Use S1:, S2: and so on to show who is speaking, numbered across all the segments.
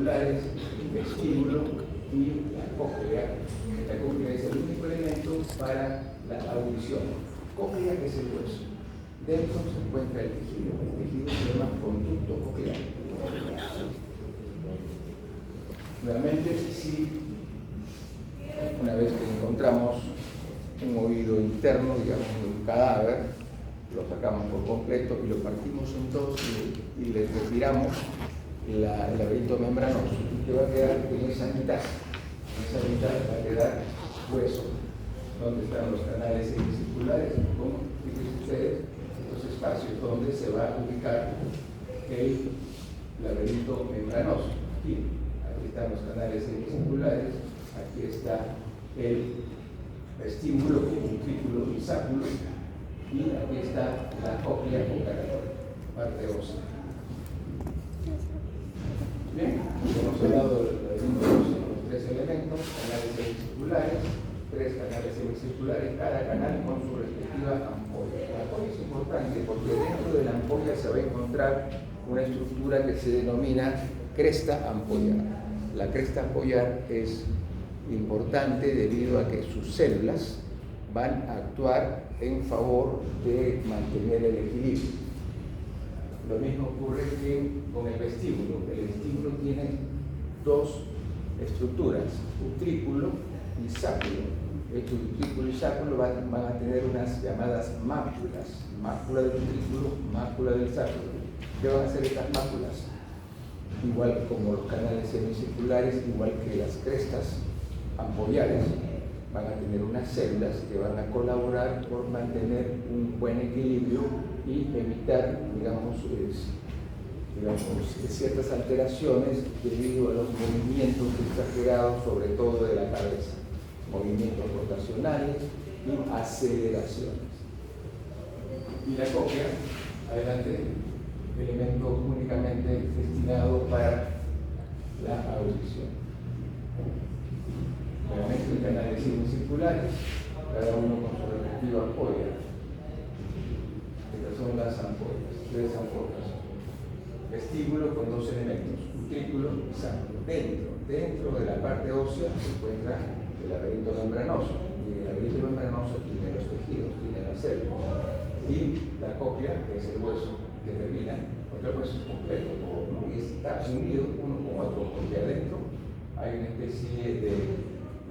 S1: semicirculares, el vestíbulo y la cóclea. La cóclea es el único elemento para la audición. Cóclea es el hueso. Dentro se encuentra el tejido. El tejido se llama conducto coclear. Nuevamente, si una vez que encontramos un oído interno, digamos, de un cadáver, lo sacamos por completo y lo partimos en dos y le retiramos el laberinto membranoso, y que va a quedar en esa mitad. En esa mitad va a quedar hueso, donde están los canales semicirculares, como dicen ustedes, estos espacios donde se va a ubicar el laberinto membranoso. Aquí están los canales semicirculares, aquí está el vestíbulo, ventrículo y sáculo, y aquí está la cóclea comparatoria, parte ósea. Bien, hemos hablado de los tres elementos, canales semicirculares, tres canales semicirculares, cada canal con su respectiva ampolla. La ampolla es importante porque dentro de la ampolla se va a encontrar una estructura que se denomina cresta ampollar. La cresta ampollar es importante debido a que sus células van a actuar en favor de mantener el equilibrio. Lo mismo ocurre que con el vestíbulo. El vestíbulo tiene dos estructuras, utrículo y sáculo. El utrículo y sáculo van a tener unas llamadas máculas. Mácula del utrículo, mácula del sáculo. ¿Qué van a hacer estas máculas? Igual como los canales semicirculares, igual que las crestas ampollares, van a tener unas células que van a colaborar por mantener un buen equilibrio y evitar, digamos, ciertas alteraciones debido a los movimientos exagerados, sobre todo de la cabeza, movimientos rotacionales y aceleraciones. Y la cóclea, adelante, elemento únicamente destinado para la audición. Nuevamente, canales semicirculares, cada uno con su respectiva ampolla. Estas son las ampollas, tres ampollas. Vestíbulo con dos elementos, utrículo y sáculo. Dentro de la parte ósea se encuentra el laberinto membranoso. Y el laberinto membranoso tiene los tejidos, tiene las células. Y la cóclea, que es el hueso que termina, porque el hueso es completo, ¿no? Y está unido uno con otro, porque adentro hay una especie de,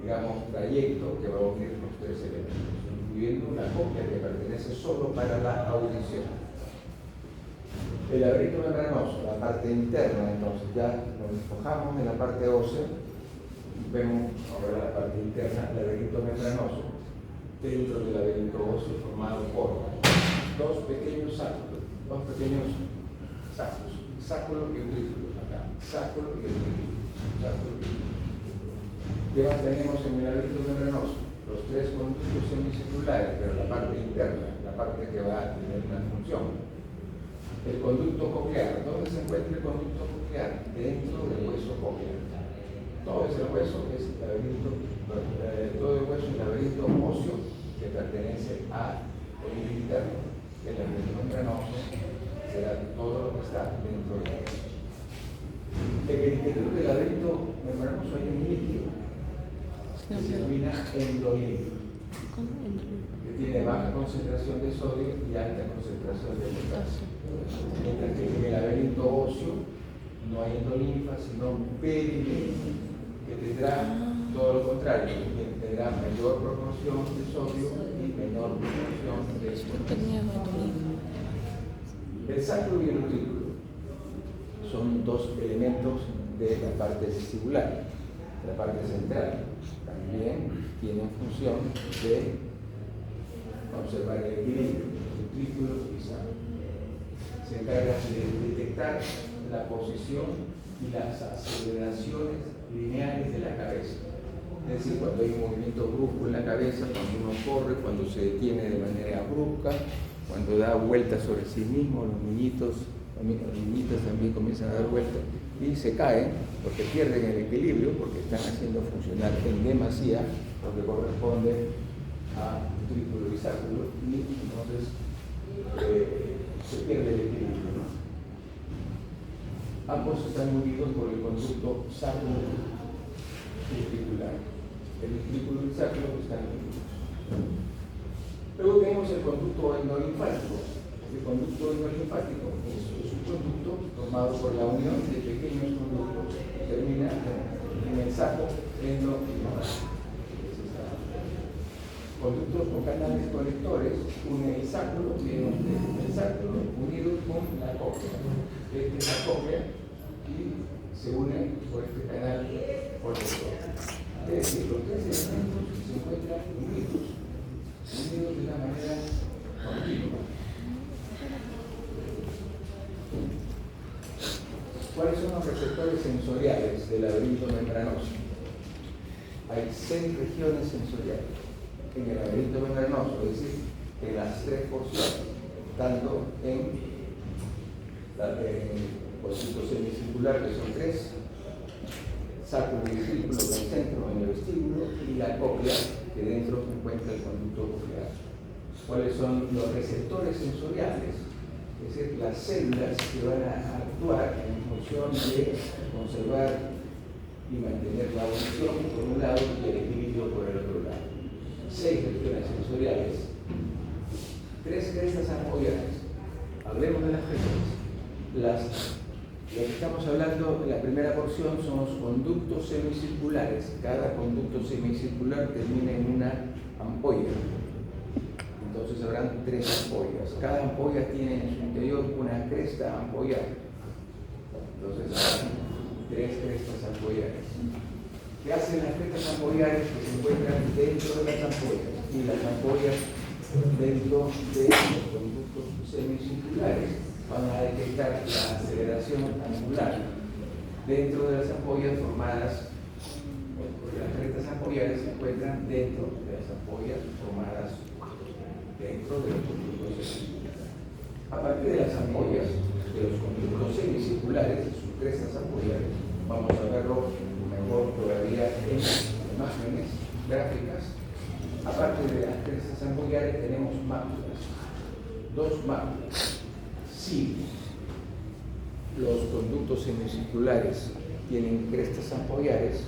S1: digamos, trayecto que va a unir los tres elementos, incluyendo una cóclea que pertenece solo para la audición. El laberinto membranoso, la parte interna, entonces ya nos despojamos de la parte ósea, vemos ahora la parte interna, el laberinto membranoso, dentro del laberinto óseo formado por dos pequeños sáculos, sáculo y utrículo, acá, sáculo y utrículo. ¿Qué más tenemos en el laberinto membranoso? Los tres conductos semicirculares, pero la parte interna, la parte que va a tener una función. El conducto coclear. ¿Dónde se encuentra el conducto coclear? Dentro del hueso coclear. Todo ese hueso es el laberinto, todo el hueso es el laberinto óseo que pertenece a oído interno. El laberinto membranoso será todo lo que está dentro del hueso. En el interior del laberinto membranoso hay un líquido que se denomina endolíneo, que tiene baja concentración de sodio y alta concentración de potasio. Mientras que en el laberinto óseo no hay endolinfa, sino perilinfa, que tendrá todo lo contrario, que tendrá mayor proporción de sodio y menor proporción de potasio. El sáculo y el utrículo son dos elementos de la parte vestibular, de la parte central. También tienen función de conservar el equilibrio, utrículo y sáculo. Se encarga de detectar la posición y las aceleraciones lineales de la cabeza. Es decir, cuando hay un movimiento brusco en la cabeza, cuando uno corre, cuando se detiene de manera brusca, cuando da vueltas sobre sí mismo, los niñitos también comienzan a dar vueltas y se caen porque pierden el equilibrio, porque están haciendo funcionar en demasía lo que corresponde a utrículo y sáculo, y entonces se pierde el equilibrio, ¿no? Ambos están unidos por el conducto sacro-utricular. El utrículo y el sacro están unidos. Luego tenemos el conducto endolinfático. El conducto endolinfático es un conducto formado por la unión de pequeños conductos que termina en el saco endolinfático. Conductos con canales conectores une el sacro unido con la cóclea. Esta es la cóclea y se une por este canal conector. Es decir, los tres elementos se encuentran unidos de una manera continua. ¿Cuáles son los receptores sensoriales del laberinto membranoso? Hay 6 regiones sensoriales en el laberinto membranoso, es decir, en las 3 porciones, tanto en el conducto semicircular, que son 3, sacro y vestíbulo en el centro, en el vestíbulo, y la cóclea, que dentro se encuentra el conducto coclear. ¿Cuáles son los receptores sensoriales? Es decir, las células que van a actuar en función de conservar y mantener la audición por un lado y el equilibrio por el otro lado. 6 regiones sensoriales, 3 crestas ampollares. Hablemos de las crestas. Lo que estamos hablando en la primera porción son los conductos semicirculares. Cada conducto semicircular termina en una ampolla. Entonces habrán 3 ampollas. Cada ampolla tiene en su interior una cresta ampollar. Entonces habrán 3 crestas ampollares. ¿Qué hacen las crestas ampollares? Que se encuentran dentro de las ampollas, y las ampollas dentro de los conductos semicirculares van a detectar la aceleración angular dentro de las ampollas formadas, porque las crestas ampollares se encuentran dentro de las ampollas formadas dentro de los conductos semicirculares. A partir de las ampollas, de los conductos semicirculares, sus crestas ampollares, vamos a verlo mejor todavía en imágenes gráficas. Aparte de las crestas ampollares tenemos máculas, 2 máculas. Si los conductos semicirculares tienen crestas ampollares,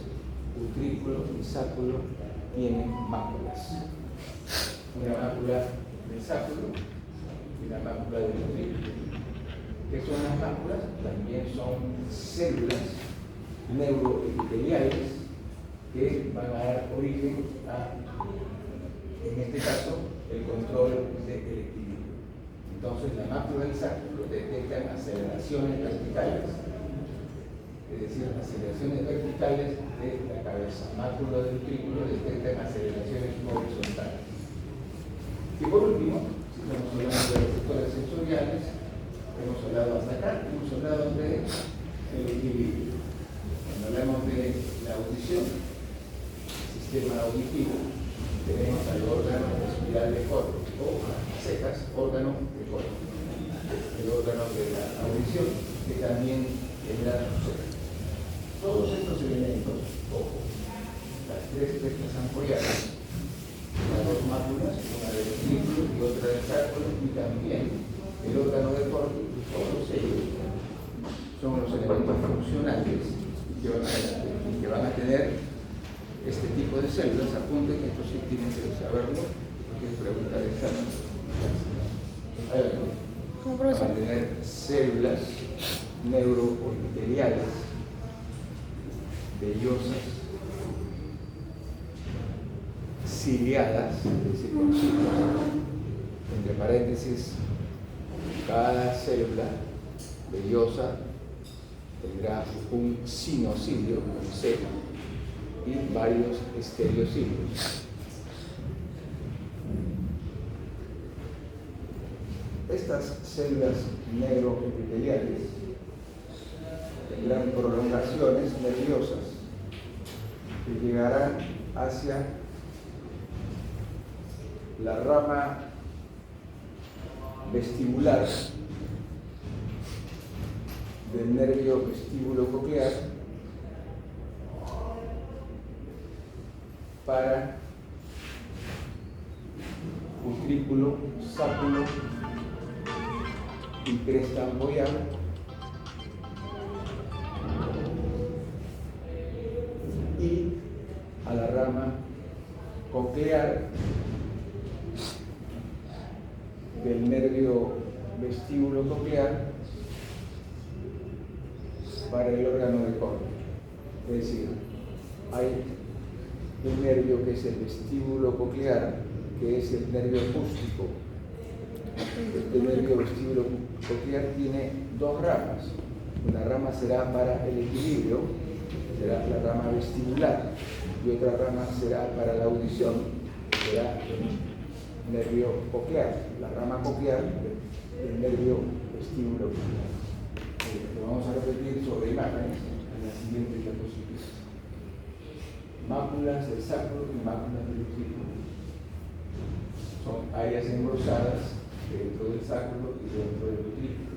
S1: utrículo y sacro tienen máculas. Una mácula del sacro y una mácula del utrículo. ¿Qué son las máculas? También son células neuroepiteliales que van a dar origen a, en este caso, el control del equilibrio. Entonces, la mácula del sacro detecta aceleraciones verticales, es decir, aceleraciones verticales de la cabeza. Mácula del utrículo detecta aceleraciones horizontales. Y por último, si estamos hablando de receptores sensoriales, hemos hablado hasta acá, hemos hablado de el equilibrio. Cuando hablamos de la audición, sistema auditivo, tenemos al órgano espiral de Corro, o a secas, órgano de Corro, el órgano de la audición, que también tendrá su sede. Todos estos elementos, ojo, las 3 crestas ampollares, las 2 máculas, una del utrículo y otra del sacro, y también el órgano de Corro, todos ellos son los elementos funcionales que van a tener este tipo de células. Apunten que esto sí tienen que saberlo, porque es pregunta de examen. Van a tener células neuroepiteliales, vellosas, ciliadas, es decir, con ciclos, entre paréntesis, cada célula vellosa tendrá un sinocilio, un C, y varios estereocilios. Estas células neuroepiteliales tendrán prolongaciones nerviosas que llegarán hacia la rama vestibular del nervio vestíbulo coclear para utrículo, sáculo y cresta ampollada, rama coclear del nervio vestíbulo coclear para el órgano de Corte. Es decir, hay un nervio que es el vestíbulo coclear, que es el nervio acústico. Este nervio vestíbulo coclear tiene dos ramas. Una rama será para el equilibrio, será la rama vestibular, y otra rama será para la audición, será el nervio coclear, la rama coclear del nervio vestíbulo coclear. Lo vamos a repetir sobre imágenes en las siguientes diapositivas. Máculas del sacro y máculas del utrículo. Son áreas engrosadas dentro del sacro y dentro del utrículo.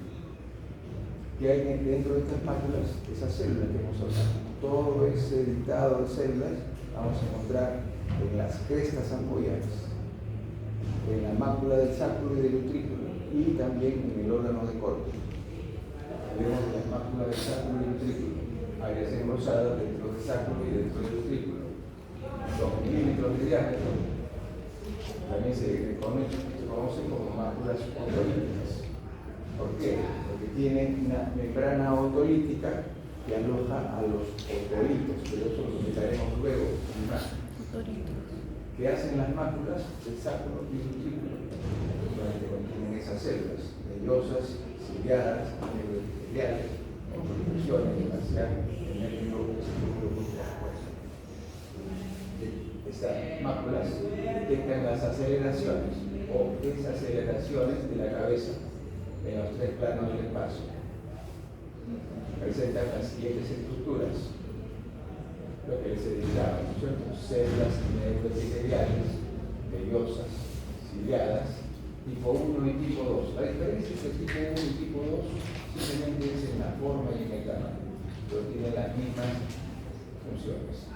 S1: ¿Qué hay dentro de estas máculas? Esas células que hemos hablado. Todo ese dictado de células vamos a encontrar en las crestas ampolladas, en la mácula del sacro y del utrículo, y también en el órgano de Corte. Vemos la mácula del sacro y del utrículo, áreas engrosadas dentro del sacro y dentro del utrículo. Son milímetros de diámetro. También se conocen como máculas otolíticas. ¿Por qué? Porque tienen una membrana otolítica que aloja a los otolitos, pero eso lo comentaremos luego en imagen. ¿Qué hacen las máculas del sacro y del utrículo? Solamente contienen esas células vellosas, ciliadas, neuroepiteliales, con contribuciones hacia el nervio vestíbulo. Estas máculas detectan las aceleraciones o desaceleraciones de la cabeza en los tres planos del espacio. Presentan las siguientes estructuras, lo que se dedicaba, ¿no es cierto? Células neuroepiteliales, vellosas, ciliadas, tipo 1 y tipo 2. La diferencia entre tipo 1 y tipo 2 simplemente es en la forma y en el tamaño, pero tienen las mismas funciones.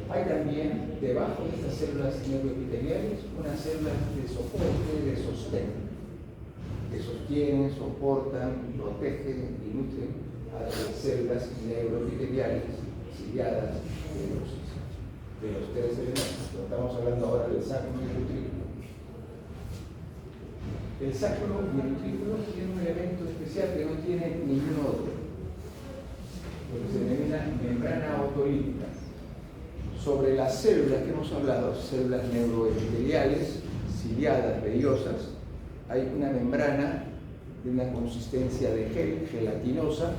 S1: Hay también, debajo de estas células neuroepiteliales, unas células de soporte, de sostén, que sostienen, soportan, protegen y nutren a las células neuroepiteliales, ciliadas, de los tres elementos. Estamos hablando ahora del sacro y el utrículo. El sacro y el utrículo tiene un elemento especial que no tiene ningún otro, lo que se denomina membrana otolítica. Sobre las células que hemos hablado, células neuroepiteliales, ciliadas, vellosas, hay una membrana de una consistencia de gel, gelatinosa,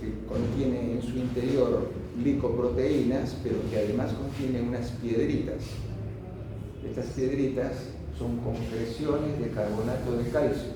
S1: que contiene en su interior glicoproteínas, pero que además contiene unas piedritas. Estas piedritas son concreciones de carbonato de calcio.